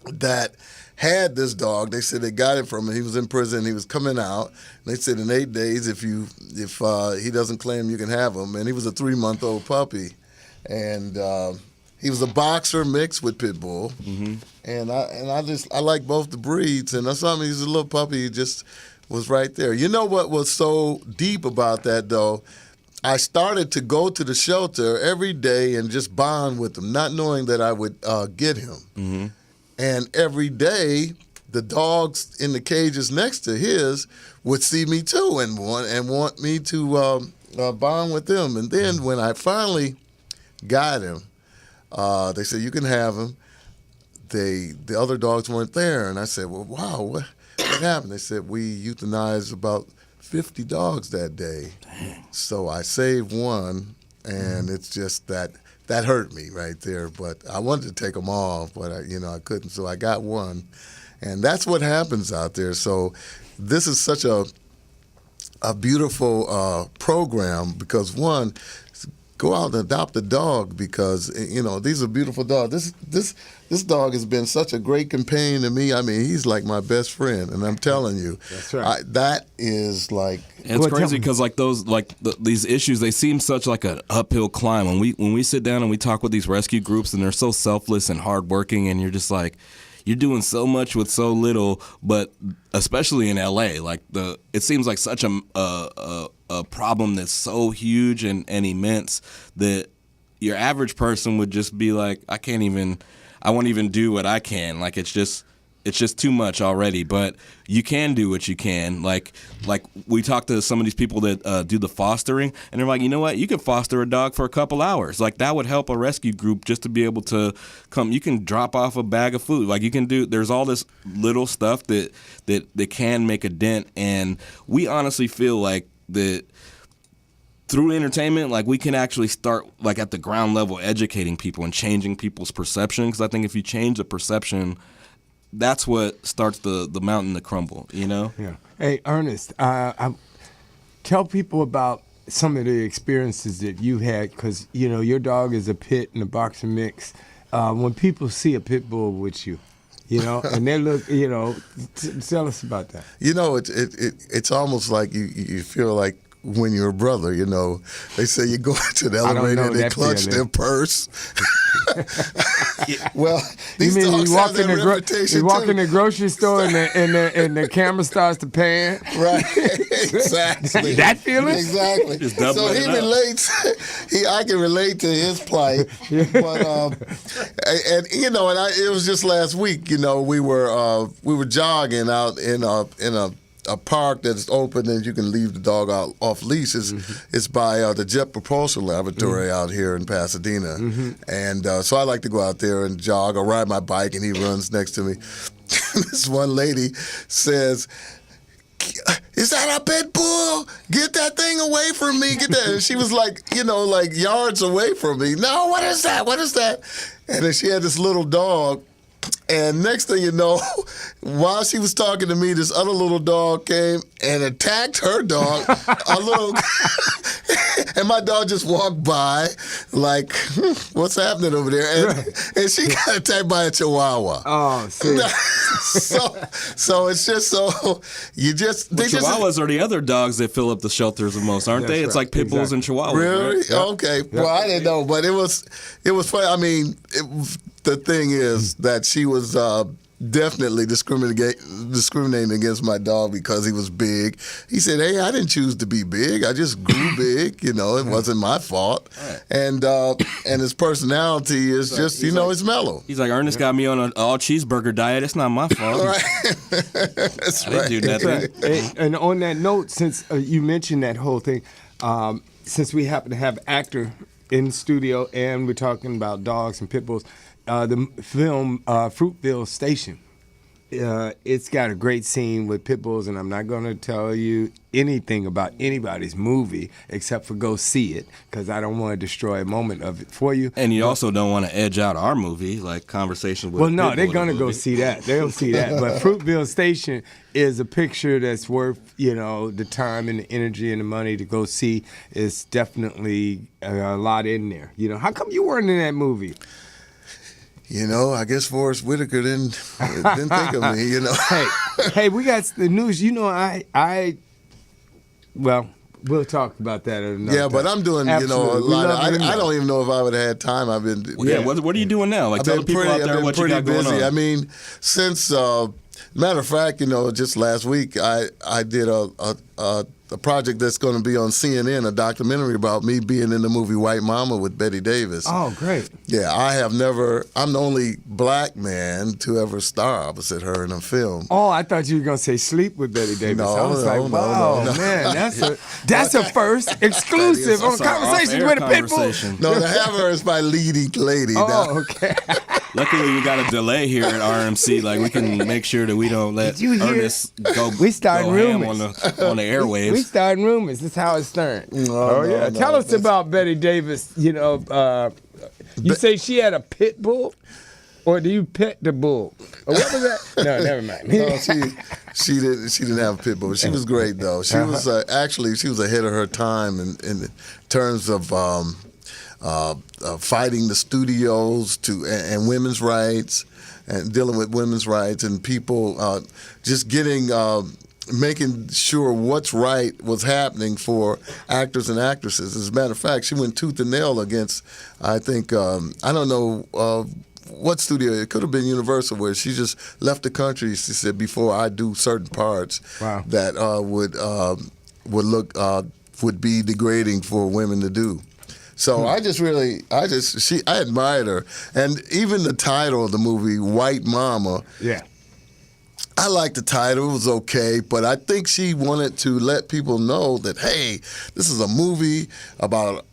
that had this dog. They said they got it from him. He was in prison. He was coming out. They said in 8 days, if he doesn't claim, you can have him. And he was a 3-month-old puppy, and he was a boxer mixed with Pitbull. Mm-hmm. And I like both the breeds. And I saw him. He was a little puppy. He just was right there. You know what was so deep about that though? I started to go to the shelter every day and just bond with him, not knowing that I would get him. Mm-hmm. And every day, the dogs in the cages next to his would see me too and want me to bond with them. And then when I finally got him, they said, you can have him. The other dogs weren't there. And I said, well, wow, what happened? They said, we euthanized about 50 dogs that day. Dang. So I saved one, and it's just that hurt me right there. But I wanted to take them all, but I couldn't. So I got one, and that's what happens out there. So this is such a beautiful program because one, go out and adopt a dog because these are beautiful dogs. This dog has been such a great companion to me. I mean, he's like my best friend, and I'm telling you, that's right. That is like. And it's crazy because these issues, they seem such like an uphill climb. When we sit down and we talk with these rescue groups, and they're so selfless and hardworking, and you're just like, you're doing so much with so little, but especially in LA, like it seems like such a problem that's so huge and immense that your average person would just be like, I won't even do what I can. Like it's just too much already. But you can do what you can. Like we talked to some of these people that do the fostering, and they're like, you know what? You can foster a dog for a couple hours. Like that would help a rescue group just to be able to come. You can drop off a bag of food. Like you can do. There's all this little stuff that can make a dent, and we honestly feel like that. Through entertainment, like we can actually start like at the ground level educating people and changing people's perception. Because I think if you change the perception, that's what starts the mountain to crumble, you know? Yeah. Hey, Ernest, tell people about some of the experiences that you had, because, you know, your dog is a pit and a boxer mix. When people see a pit bull with you, you know, and they look, you know, tell us about that. You know, it's almost like you feel like when you're a brother, you know, they say you go into the elevator and they clutch their purse. Well, these you mean dogs you walk have that reputation you walk too. in the grocery store and the camera starts to pan? Right, exactly. That feeling? Exactly. So he relates. I can relate to his plight. But and you know, it was just last week. You know, we were jogging out in a park that's open and you can leave the dog out off leash. It's by the Jet Propulsion Laboratory out here in Pasadena. And so I like to go out there and jog or ride my bike, and he runs next to me. This one lady says, "Is that a pit bull? Get that thing away from me. Get that." And she was like, you know, like yards away from me. "No, what is that? What is that?" And then she had this little dog. And next thing you know, while she was talking to me, this other little dog came and attacked her dog. And my dog just walked by like, what's happening over there? And she got attacked by a chihuahua. Oh, see. So it's just so you just chihuahuas are the other dogs that fill up the shelters the most, aren't they? It's like pit bulls and chihuahuas. Really? Right? Yep. Okay. Well, I didn't know, but it was funny. I mean, the thing is that she was definitely discriminating against my dog because he was big. He said, "Hey, I didn't choose to be big. I just grew big. You know, it wasn't my fault." Right. And his personality is just, you know, it's mellow. He's like, "Ernest got me on an all cheeseburger diet. It's not my fault." Right. That's I didn't do nothing. Right. And on that note, since you mentioned that whole thing, since we happen to have actor in the studio and we're talking about dogs and pit bulls, the film Fruitville Station, it's got a great scene with pit bulls, and I'm not going to tell you anything about anybody's movie except for go see it, because I don't want to destroy a moment of it for you. And you also don't want to edge out our movie, like Conversation with Well, no, Pitbull they're going to go see that. They'll see that. But Fruitville Station is a picture that's worth, you know, the time and the energy and the money to go see. It's definitely a lot in there. You know, how come you weren't in that movie? You know, I guess Forrest Whitaker didn't think of me, you know. Hey, we got the news. You know, well, we'll talk about that at another time. But I'm doing, Absolutely. you know, a lot of, I don't even know if I would have had time. I've been... What are you doing now? Like, tell the people out there what you got going on. I mean, since, matter of fact, you know, just last week, I did a project that's going to be on CNN, a documentary about me being in the movie White Mama with Betty Davis. Oh, great. Yeah, I'm the only black man to ever star opposite her in a film. Oh, I thought you were going to say sleep with Betty Davis. No, I was no. Man, that's a first exclusive on Conversations with a Pitbull. No, to have her as my leading lady. Oh, okay. Luckily, we got a delay here at RMC. Like, we can make sure that we don't let Ernest go ham on the airwaves. We starting rumors. This is how it's started. Yeah. Tell us about Betty Davis. You know, you say she had a pit bull, or do you pet the bull? Or what was that? No, never mind. No, she didn't have a pit bull. She was great though. She was actually she was ahead of her time in terms of fighting the studios and women's rights and dealing with women's rights and people just getting. Making sure what's right was happening for actors and actresses. As a matter of fact, she went tooth and nail against, I think, I don't know what studio? It could have been Universal, where she just left the country. She said, before I do certain parts that would be degrading for women to do. So I admired her, and even the title of the movie, White Mama. Yeah. I liked the title. It was okay, but I think she wanted to let people know that, hey, this is a movie about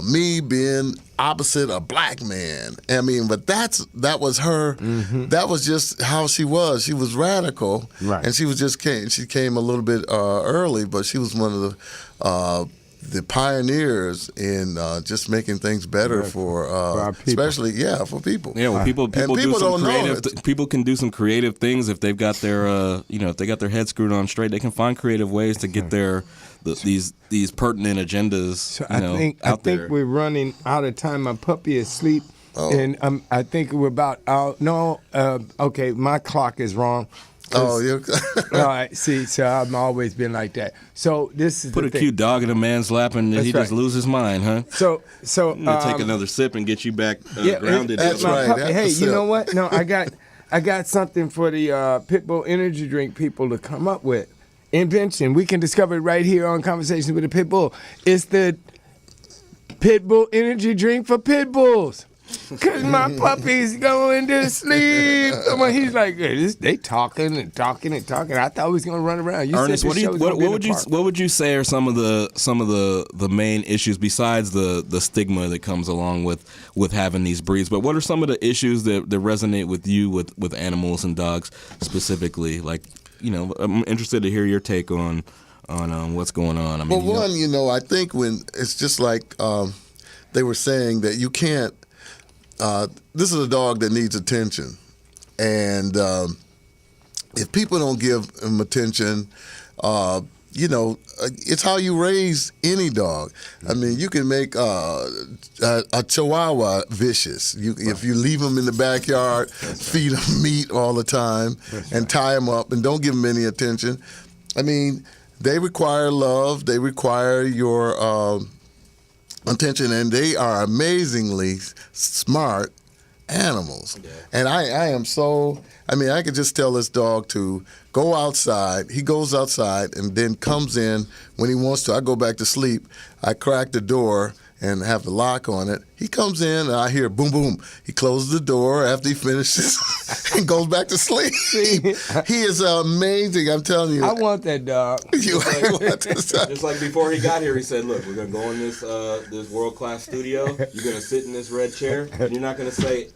me being opposite a black man. I mean, but that was her. That was just how she was. She was radical, and she came a little bit early, but she was one of the pioneers in just making things better for especially for people. Yeah, well, people do some creative. People can do some creative things if they've got their if they got their head screwed on straight. They can find creative ways to get these pertinent agendas. So I think we're running out of time. My puppy is asleep, and I think we're about out. No, okay, my clock is wrong. Oh, yeah. All right. See, so I've always been like that. So this is put a cute dog in a man's lap and he just loses his mind, huh? So take another sip and get you back grounded. That's right. Hey, you know what? No, I got something for the Pitbull energy drink people to come up with. Invention. We can discover it right here on Conversations with the Pitbull. It's the Pitbull energy drink for Pitbulls. Cause my puppy's going to sleep. He's like, they talking and talking and talking. I thought we was gonna run around. Ernest, what would you say are some of the main issues besides the stigma that comes along with having these breeds? But what are some of the issues that resonate with you with animals and dogs specifically? Like, I'm interested to hear your take on what's going on. I mean, I think when it's just like they were saying that you can't. This is a dog that needs attention, and if people don't give him attention, it's how you raise any dog. I mean, you can make a Chihuahua vicious. If you leave him in the backyard, feed him meat all the time, and tie him up, and don't give him any attention. I mean, they require love. They require your attention, and they are amazingly smart animals. Yeah. And I could just tell this dog to go outside. He goes outside and then comes in when he wants to. I go back to sleep. I crack the door and have the lock on it. He comes in and I hear boom, boom. He closes the door after he finishes and goes back to sleep. He is amazing, I'm telling you. I want that dog. Just like before he got here, he said, look, we're going to go in this world-class studio. You're going to sit in this red chair, and you're not going to say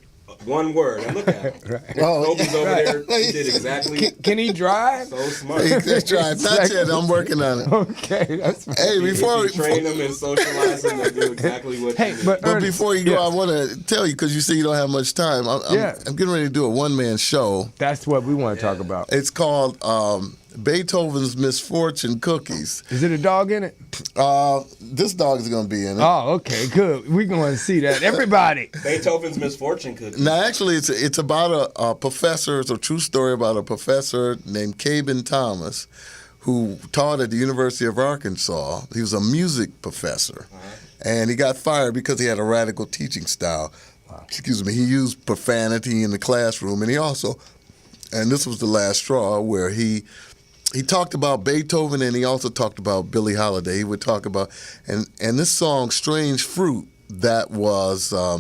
one word. And look at him. Right. Toby's over there. He did exactly. Can he drive? So smart. He can drive. Not yet. I'm working on it. Okay, that's fine. Hey, before we train them and socialize them to do exactly what. Hey, but before you go, I want to tell you because you say you don't have much time. I'm getting ready to do a one-man show. That's what we want to talk about. It's called Beethoven's Misfortune Cookies. Is it a dog in it? This dog is going to be in it. Oh, okay, good. We're going to see that. Everybody. Beethoven's Misfortune Cookies. Now, actually, it's about a professor. It's a true story about a professor named Cabin Thomas who taught at the University of Arkansas. He was a music professor. And he got fired because he had a radical teaching style. Wow. Excuse me. He used profanity in the classroom, and he also, and this was the last straw, where he talked about Beethoven, and he also talked about Billie Holiday. He would talk about, and this song, Strange Fruit, that was a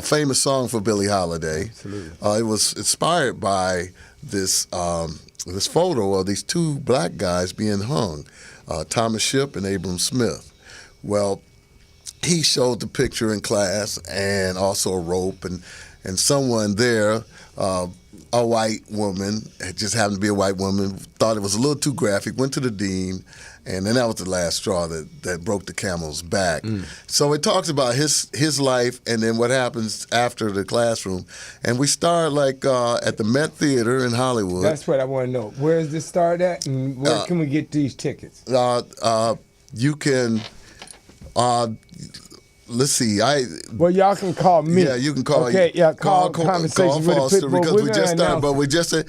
famous song for Billie Holiday. Absolutely. It was inspired by this photo of these two black guys being hung, Thomas Shipp and Abram Smith. Well, he showed the picture in class and also a rope, and someone there, a white woman, it just happened to be a white woman, thought it was a little too graphic, went to the dean, and then that was the last straw that broke the camel's back. So it talks about his life and then what happens after the classroom. And we start at the Met Theater in Hollywood. That's what I want to know. Where is this start at, and where can we get these tickets? You can... let's see. Well, y'all can call me. Yeah, you can call. Okay, yeah, call Conversations with the Pitbull. Because we just started, but we just said,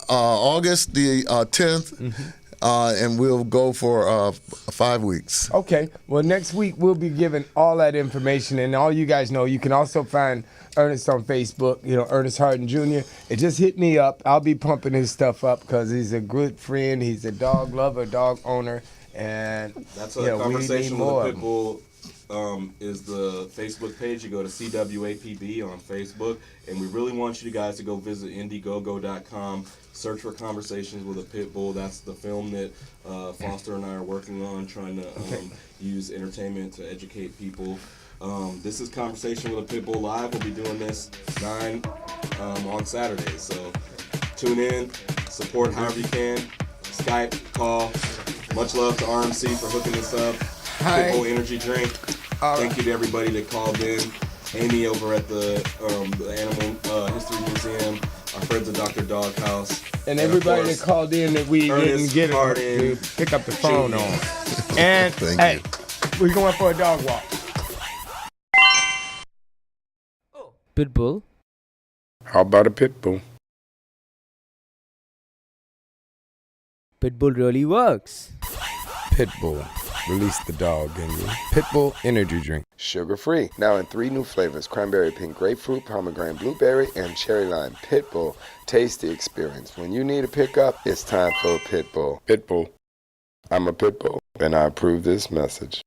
August the 10th, and we'll go for 5 weeks. Okay. Well, next week we'll be giving all that information, and all you guys know, you can also find Ernest on Facebook, Ernest Harden Jr. And just hit me up. I'll be pumping his stuff up because he's a good friend. He's a dog lover, dog owner, and That's we need Conversation more. with a Pitbull is the Facebook page. You go to CWAPB on Facebook, and we really want you guys to go visit Indiegogo.com. Search for Conversations with a Pitbull. That's the film that Foster and I are working on, trying to use entertainment to educate people. This is Conversation with a Pitbull Live. We'll be doing this 9 on Saturdays. So tune in, support however you can. Skype, call. Much love to RMC for hooking us up. Pitbull Energy Drink. Thank you to everybody that called in. Amy over at the Animal History Museum. Our friends at Dr. Doghouse. And everybody that called in that we Ernest didn't get Harden to pick up the phone Jr. on. And hey, we're going for a dog walk. Pitbull. How about a pit bull? Pitbull really works. Pitbull. Release the dog in you. Pitbull Energy Drink. Sugar-free. Now in 3 new flavors. Cranberry pink grapefruit, pomegranate blueberry, and cherry lime. Pitbull. Taste the experience. When you need a pickup, it's time for a Pitbull. Pitbull. I'm a Pitbull, and I approve this message.